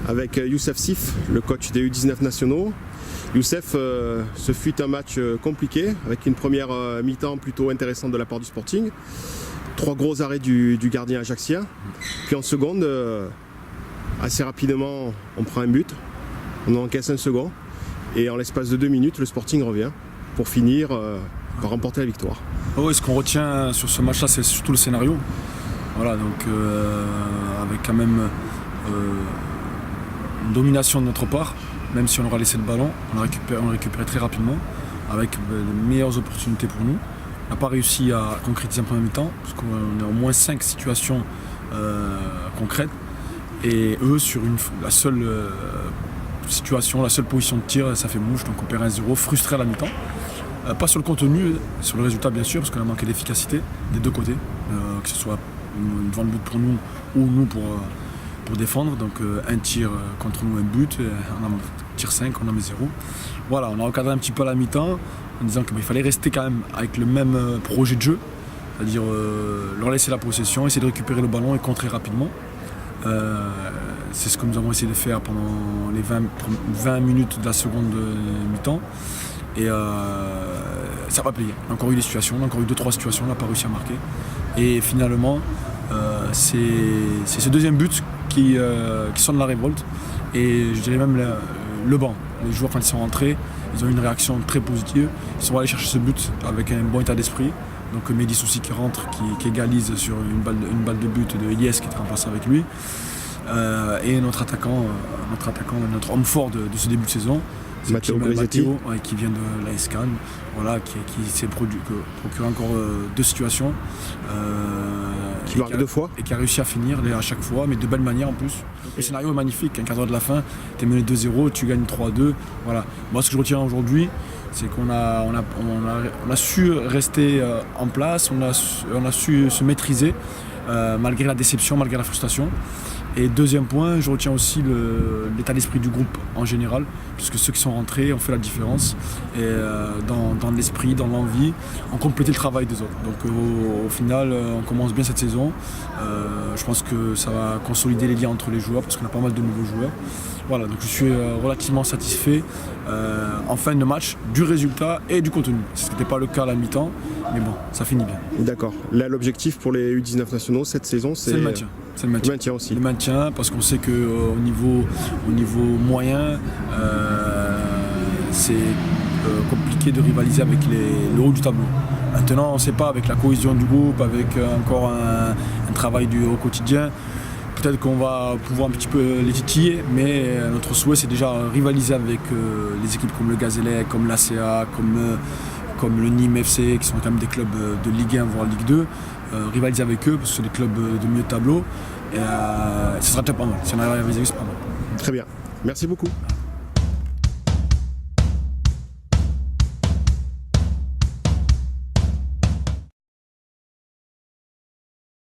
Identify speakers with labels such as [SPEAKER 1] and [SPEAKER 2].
[SPEAKER 1] avec Youssef Sif, le coach des U19 nationaux. Youssef, ce fut un match compliqué, avec une première mi-temps plutôt intéressante de la part du Sporting. 3 gros arrêts du gardien ajaxien. Puis en seconde, assez rapidement, on prend un but. On encaisse un second. Et en l'espace de 2 minutes, le Sporting revient pour finir par remporter la victoire.
[SPEAKER 2] Oui, ce qu'on retient sur ce match-là, c'est surtout le scénario. Voilà, donc avec quand même une domination de notre part, même si on aura laissé le ballon, on a récupéré très rapidement, avec les meilleures opportunités pour nous. On n'a pas réussi à concrétiser en première mi-temps, parce qu'on a au moins 5 situations concrètes. Et eux, sur la seule situation, la seule position de tir, ça fait mouche, donc on perd 1-0, frustré à la mi-temps. Pas sur le contenu, sur le résultat bien sûr, parce qu'on a manqué d'efficacité des deux côtés, que ce soit devant le but pour nous ou nous pour défendre. Donc un tir contre nous, un but, on a tir 5, on en met 0. Voilà, on a recadré un petit peu à la mi-temps en disant qu'il fallait rester quand même avec le même projet de jeu, c'est-à-dire leur laisser la possession, essayer de récupérer le ballon et contrer rapidement. C'est ce que nous avons essayé de faire pendant les 20 minutes de la seconde mi-temps. Et ça n'a pas payé. On a encore eu des situations, on a encore eu 2-3 situations, on n'a pas réussi à marquer. Et finalement, c'est ce deuxième but qui sonne la révolte. Et je dirais même le banc. Les joueurs, quand ils sont rentrés, ils ont eu une réaction très positive. Ils sont allés chercher ce but avec un bon état d'esprit. Donc Mehdi Soussi qui rentre, qui égalise sur une balle de but de Yes qui est remplacé avec lui. Et notre attaquant, notre homme fort de ce début de saison,
[SPEAKER 1] Matteo,
[SPEAKER 2] qui vient de l'AS Cannes, voilà, qui s'est procuré encore 2 situations.
[SPEAKER 1] Qui marque 2 fois.
[SPEAKER 2] Et qui a réussi à finir à chaque fois, mais de belle manière en plus. Le scénario est magnifique, un quart d'heure de la fin, tu es mené 2-0, tu gagnes 3-2. Voilà. Moi ce que je retiens aujourd'hui, c'est qu'on a su rester en place, on a su se maîtriser, malgré la déception, malgré la frustration. Et deuxième point, je retiens aussi l'état d'esprit du groupe en général, puisque ceux qui sont rentrés ont fait la différence et dans l'esprit, dans l'envie, ont complété le travail des autres. Donc au final, on commence bien cette saison. Je pense que ça va consolider les liens entre les joueurs, parce qu'on a pas mal de nouveaux joueurs. Voilà, donc je suis relativement satisfait en fin de match du résultat et du contenu. Ce n'était pas le cas à la mi-temps, mais bon, ça finit bien.
[SPEAKER 1] D'accord. Là, l'objectif pour les U19 nationaux cette saison, c'est
[SPEAKER 2] le maintien. C'est le maintien.
[SPEAKER 1] Le maintien aussi.
[SPEAKER 2] Le maintien, parce qu'on sait qu'au niveau moyen, c'est compliqué de rivaliser avec le haut du tableau. Maintenant, on ne sait pas, avec la cohésion du groupe, avec encore un travail au quotidien, peut-être qu'on va pouvoir un petit peu les titiller, mais notre souhait, c'est déjà rivaliser avec les équipes comme le Gazélec, comme l'ACA, comme le Nîmes FC, qui sont quand même des clubs de Ligue 1 voire Ligue 2, rivaliser avec eux parce que c'est des clubs de mieux tableau. Et ce sera déjà pas mal. Si on arrive à rivaliser, c'est pas mal.
[SPEAKER 1] Très bien. Merci beaucoup.